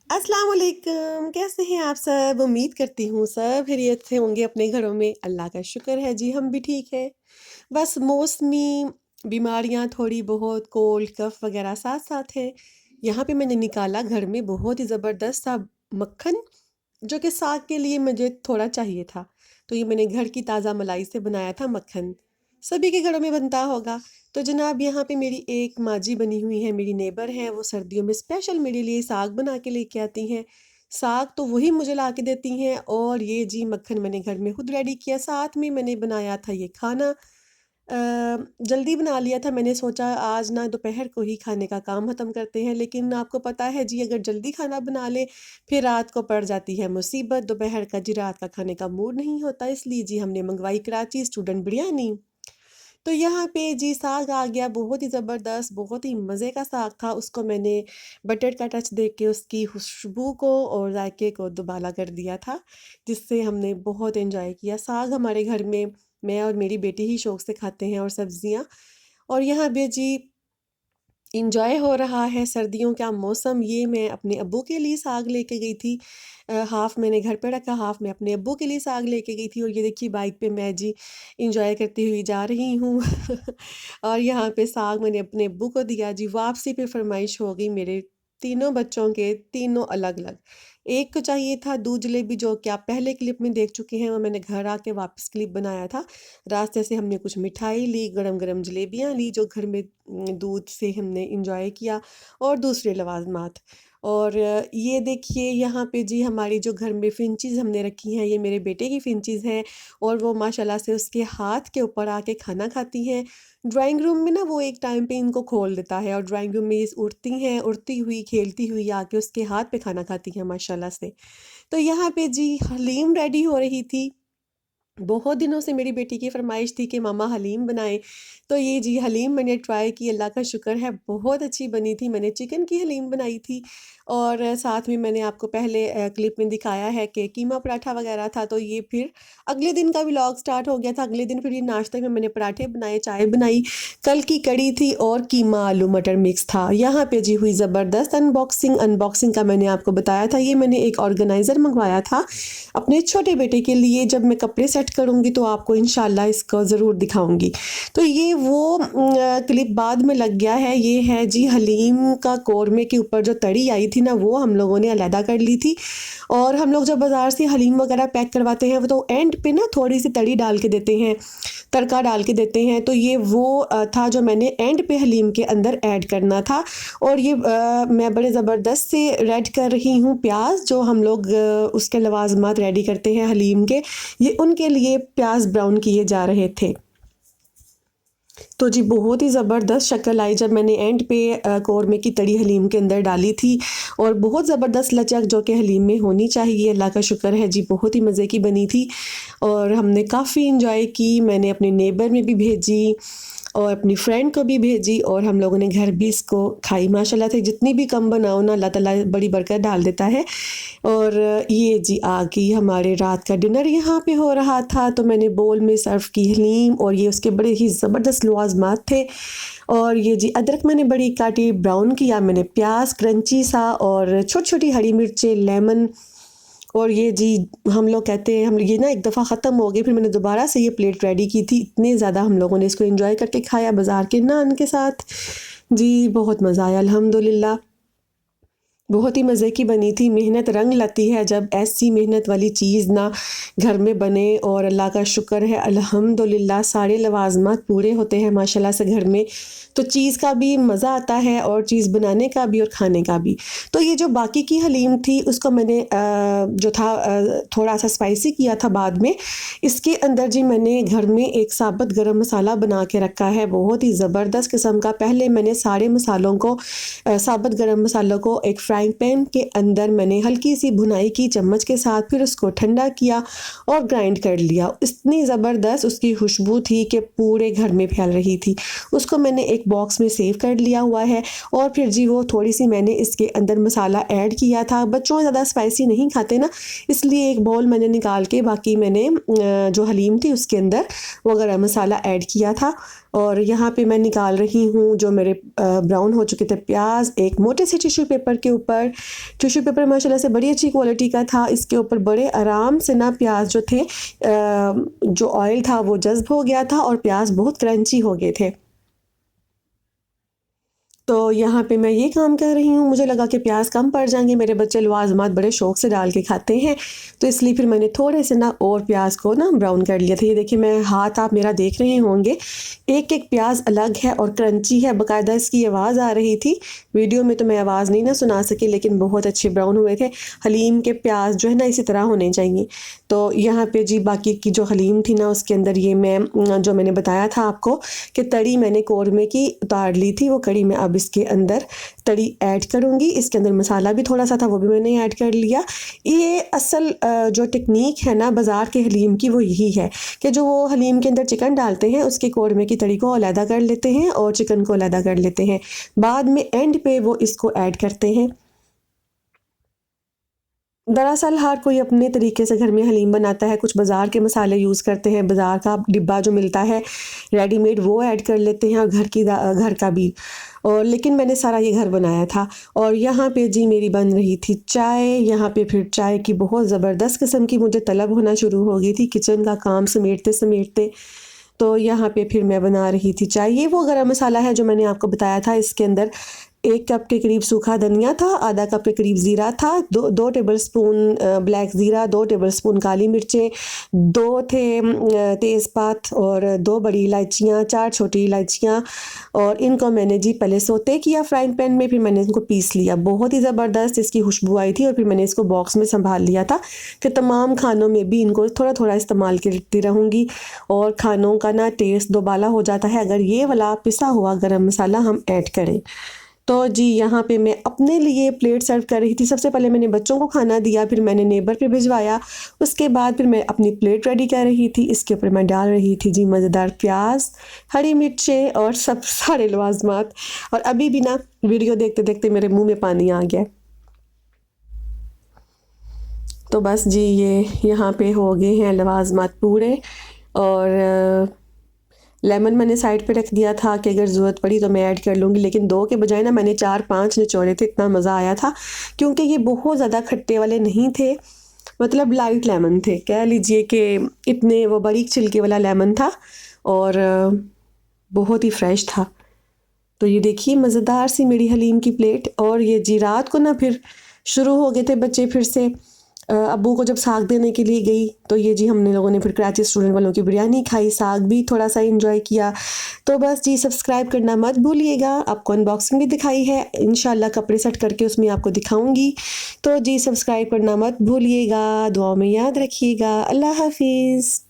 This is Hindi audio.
अस्सलाम वालेकुम, कैसे हैं आप सब? उम्मीद करती हूँ सब खैरियत से होंगे अपने घरों में। अल्लाह का शुक्र है जी, हम भी ठीक हैं। बस मौसमी बीमारियाँ थोड़ी बहुत कोल्ड, कफ़ वगैरह साथ-साथ है। यहाँ पे मैंने निकाला घर में बहुत ही ज़बरदस्त सा मक्खन, जो कि साग के लिए मुझे थोड़ा चाहिए था। तो ये मैंने घर की ताज़ा मलाई से बनाया था मक्खन। सभी के घरों में बनता होगा। तो जनाब यहाँ पे मेरी एक माँ-जी बनी हुई हैं, मेरी नेबर हैं, वो सर्दियों में स्पेशल मेरे लिए साग बना के लेके आती हैं। साग तो वही मुझे ला के देती हैं और ये जी मक्खन मैंने घर में खुद रेडी किया, साथ में मैंने बनाया था ये खाना। जल्दी बना लिया था, मैंने सोचा आज ना दोपहर को ही खाने का काम ख़त्म करते हैं, लेकिन आपको पता है जी अगर जल्दी खाना बना लें, फिर रात को पड़ जाती है मुसीबत, दोपहर का जी रात का खाने का मूड नहीं होता, इसलिए जी हमने मँगवाई कराची स्टूडेंट बिरयानी। तो यहाँ पे जी साग आ गया बहुत ही ज़बरदस्त, बहुत ही मज़े का साग था। उसको मैंने बटर का टच दे के उसकी खुशबू को और जायके को दुबाला कर दिया था, जिससे हमने बहुत एन्जॉय किया। साग हमारे घर में मैं और मेरी बेटी ही शौक से खाते हैं और सब्ज़ियाँ। और यहाँ पे जी एन्जॉय हो रहा है सर्दियों का मौसम, ये मैं अपने अब्बू के लिए साग लेके गई थी। हाफ़ मैंने घर पे रखा, हाफ़ मैं अपने अब्बू के लिए साग लेके गई थी और ये देखिए बाइक पे मैं जी एन्जॉय करती हुई जा रही हूँ। और यहाँ पे साग मैंने अपने अब्बू को दिया जी, वापसी पे फ़रमाइश हो गई मेरे तीनों बच्चों के, तीनों अलग-अलग। एक को चाहिए था दूध जलेबी जो कि आप पहले क्लिप में देख चुके हैं, वो मैंने घर आके वापस क्लिप बनाया था। रास्ते से हमने कुछ मिठाई ली, गरम-गरम जलेबियाँ ली जो घर में दूध से हमने एन्जॉय किया और दूसरे लवाज़मात। और ये देखिए यहाँ पे जी हमारी जो घर में फिंचीज़ हमने रखी हैं, ये मेरे बेटे की फिंचीज़ हैं और वो माशाल्लाह से उसके हाथ के ऊपर आके खाना खाती हैं। ड्राइंग रूम में ना वो एक टाइम पे इनको खोल देता है और ड्राइंग रूम में ये उड़ती हैं, उड़ती हुई, खेलती हुई आके उसके हाथ पे खाना खाती हैं माशाल्लाह से। तो यहाँ पे जी हलीम रेडी हो रही थी। बहुत दिनों से मेरी बेटी की फ़रमाइश थी कि मामा हलीम बनाएँ, तो ये जी हलीम मैंने ट्राई की, अल्लाह का शुक्र है बहुत अच्छी बनी थी। मैंने चिकन की हलीम बनाई थी और साथ में मैंने आपको पहले क्लिप में दिखाया है कि कीमा पराठा वग़ैरह था, तो ये फिर अगले दिन का व्लॉग स्टार्ट हो गया था। अगले दिन फिर ये नाश्ते में मैंने पराठे बनाए, चाय बनाई, कल की कड़ी थी और कीमा आलू मटर मिक्स था। यहाँ पे जी हुई ज़बरदस्त अनबॉक्सिंग, अनबॉक्सिंग का मैंने आपको बताया था, ये मैंने एक ऑर्गेनाइज़र मँगवाया था अपने छोटे बेटे के लिए। जब मैं कपड़े सेट करूँगी तो आपको इंशाल्लाह इसको ज़रूर दिखाऊँगी। तो ये वो क्लिप बाद में लग गया है, ये है जी हलीम का कोरमे के ऊपर जो तड़ी आई थी ना वो हम लोगों ने अलहदा कर ली थी। और हम लोग जब बाज़ार से हलीम वगैरह पैक करवाते हैं वो तो एंड पे ना थोड़ी-सी तड़ी डाल के देते हैं, तड़का डाल के देते हैं। तो ये वो था जो मैंने एंड पे हलीम के अंदर ऐड करना था। और ये मैं बड़े ज़बरदस्त से रेड कर रही हूँ प्याज़ जो हम लोग उसके लवाज़मात रेडी करते हैं हलीम के, ये उनके लिए प्याज़ ब्राउन किए जा रहे थे। तो जी बहुत ही ज़बरदस्त शक्ल आई जब मैंने एंड पे कौरमे की तड़ी हलीम के अंदर डाली थी और बहुत ज़बरदस्त लचक जो कि हलीम में होनी चाहिए। अल्लाह का शुक्र है जी बहुत ही मज़े की बनी थी और हमने काफ़ी एंजॉय की। मैंने अपने नेबर में भी भेजी और अपनी फ्रेंड को भी भेजी और हम लोगों ने घर भी इसको खाई। माशाल्लाह से जितनी भी कम बनाओ ना अल्लाह ताला बड़ी बरकत डाल देता है। और ये जी आ गई हमारे रात का डिनर यहाँ पे हो रहा था, तो मैंने बोल में सर्व की हलीम और ये उसके बड़े ही ज़बरदस्त लवाज़मात थे। और ये जी अदरक मैंने बड़ी काटी, ब्राउन किया मैंने प्याज क्रंची सा और छोटी-छोटी हरी मिर्चें, लेमन। और ये जी हम लोग कहते हैं हम ये ना एक दफ़ा ख़त्म हो गई, फिर मैंने दोबारा से ये प्लेट रेडी की थी। इतने ज़्यादा हम लोगों ने इसको एंजॉय करके खाया बाज़ार के नान के साथ। जी बहुत मज़ा आया अल्हम्दुलिल्लाह। बहुत ही मज़े की बनी थी। मेहनत रंग लाती है जब ऐसी मेहनत वाली चीज़ ना घर में बने और अल्लाह का शुक्र है अल्हम्दुलिल्लाह सारे लवाज़मात पूरे होते हैं माशाल्लाह से घर में। तो चीज़ का भी मज़ा आता है और चीज़ बनाने का भी और खाने का भी। तो ये जो बाकी की हलीम थी उसको मैंने जो था थोड़ा-सा स्पाइसी किया था बाद में। इसके अंदर जी मैंने घर में एक साबुत गरम मसाला बना के रखा है, बहुत ही ज़बरदस्त किस्म का। पहले मैंने सारे मसालों को साबुत गरम मसालों को एक फ्राइंग पैन के अंदर मैंने हल्की सी भुनाई की चम्मच के साथ, फिर उसको ठंडा किया और ग्राइंड कर लिया। इतनी ज़बरदस्त उसकी खुशबू थी कि पूरे घर में फैल रही थी। उसको मैंने एक बॉक्स में सेव कर लिया हुआ है और फिर जी वो थोड़ी सी मैंने इसके अंदर मसाला ऐड किया था। बच्चों ज़्यादा स्पाइसी नहीं खाते ना, इसलिए एक बाउल मैंने निकाल के बाकी मैंने जो हलीम थी उसके अंदर वो गरम मसाला ऐड किया था और यहाँ पे मैं निकाल रही हूँ जो मेरे ब्राउन हो चुके थे प्याज, एक मोटे से टिश्यू पेपर के ऊपर। टिश्यू पेपर माशाल्लाह से बड़ी अच्छी क्वालिटी का था। इसके ऊपर बड़े आराम से ना प्याज जो थे, जो ऑयल था वो जज्ब हो गया था और प्याज बहुत क्रंची हो गए थे। तो यहाँ पे मैं ये काम कर रही हूँ, मुझे लगा कि प्याज कम पड़ जाएंगे, मेरे बच्चे लवाजमात बड़े शौक से डाल के खाते हैं, तो इसलिए फिर मैंने थोड़े से ना और प्याज को ना ब्राउन कर लिया था। ये देखिए, मैं हाथ आप मेरा देख रहे होंगे, एक एक प्याज अलग है और क्रंची है, बाकायदा इसकी आवाज़ आ रही थी। वीडियो में तो मैं आवाज़ नहीं ना सुना सकी, लेकिन बहुत अच्छे ब्राउन हुए थे। हलीम के प्याज जो है ना इसी तरह होने चाहिए। तो यहाँ पे जी बाकी की जो हलीम थी ना, उसके अंदर ये मैं जो मैंने बताया था आपको कि तड़ी मैंने कौरमे की उतार ली थी, वो कड़ी मैं अब इसके अंदर तड़ी ऐड करूँगी। इसके अंदर मसाला भी थोड़ा सा था, वो भी मैंने ऐड कर लिया। ये असल जो टेक्निक है ना बाज़ार के हलीम की, वो यही है कि जो वो हलीम के अंदर चिकन डालते हैं, उसके कौरमे की तड़ी को अलहदा कर लेते हैं और चिकन को अलहदा कर लेते हैं, बाद में एंड पे वो इसको ऐड करते हैं। दरअसल हर कोई अपने तरीके से घर में हलीम बनाता है, कुछ बाज़ार के मसाले यूज़ करते हैं, बाज़ार का डिब्बा जो मिलता है रेडीमेड वो ऐड कर लेते हैं, और घर का भी। और लेकिन मैंने सारा ये घर बनाया था। और यहाँ पे जी मेरी बन रही थी चाय। यहाँ पे फिर चाय की बहुत ज़बरदस्त किस्म की मुझे तलब होना शुरू हो गई थी किचन का काम समेटते समेटते। तो यहाँ पे फिर मैं बना रही थी चाय। ये वो गरम मसाला है जो मैंने आपको बताया था। इसके अंदर 1 कप के करीब सूखा धनिया था, आधा कप के करीब ज़ीरा था, 2 टेबल स्पून ब्लैक ज़ीरा, 2 टेबल स्पून काली मिर्चें, 2 थे तेज़पात और 2 बड़ी इलायचियाँ, 4 छोटी इलायचियाँ। और इनको मैंने जी पहले सोते किया फ्राइंग पैन में, फिर मैंने इनको पीस लिया। बहुत ही ज़बरदस्त इसकी खुशबू आई थी। और फिर मैंने इसको बॉक्स में संभाल लिया था कि तमाम खानों में भी इनको थोड़ा थोड़ा इस्तेमाल करती रहूँगी। और खानों का ना टेस्ट दोबाला हो जाता है अगर ये वाला पिसा हुआ गरम मसाला हम ऐड करें। तो जी यहाँ पे मैं अपने लिए प्लेट सर्व कर रही थी। सबसे पहले मैंने बच्चों को खाना दिया, फिर मैंने नेबर पे भिजवाया, उसके बाद फिर मैं अपनी प्लेट रेडी कर रही थी। इसके ऊपर मैं डाल रही थी जी मज़ेदार प्याज, हरी मिर्चें और सब सारे लवाजमात। और अभी भी ना वीडियो देखते देखते मेरे मुंह में पानी आ गया। तो बस जी ये यहाँ पे हो गए हैं लवाजमात पूरे। और लेमन मैंने साइड पे रख दिया था कि अगर ज़रूरत पड़ी तो मैं ऐड कर लूँगी, लेकिन 2 के बजाय ना मैंने 4-5 निचोड़े थे, इतना मज़ा आया था। क्योंकि ये बहुत ज़्यादा खट्टे वाले नहीं थे, मतलब लाइट लेमन थे, कह लीजिए कि इतने वो बारीक छिलके वाला लेमन था और बहुत ही फ्रेश था। तो ये देखिए मज़ेदार सी मेरी हलीम की प्लेट। और ये जी रात को ना फिर शुरू हो गए थे बच्चे फिर से, अब्बू को जब साग देने के लिए गई तो ये जी हमने लोगों ने फिर कराची स्टूडेंट वालों की बिरयानी खाई, साग भी थोड़ा सा एंजॉय किया। तो बस जी सब्सक्राइब करना मत भूलिएगा। आपको अनबॉक्सिंग भी दिखाई है, इंशाल्लाह कपड़े सेट करके उसमें आपको दिखाऊंगी। तो जी सब्सक्राइब करना मत भूलिएगा, दुआ में याद रखिएगा। अल्लाह हाफिज़।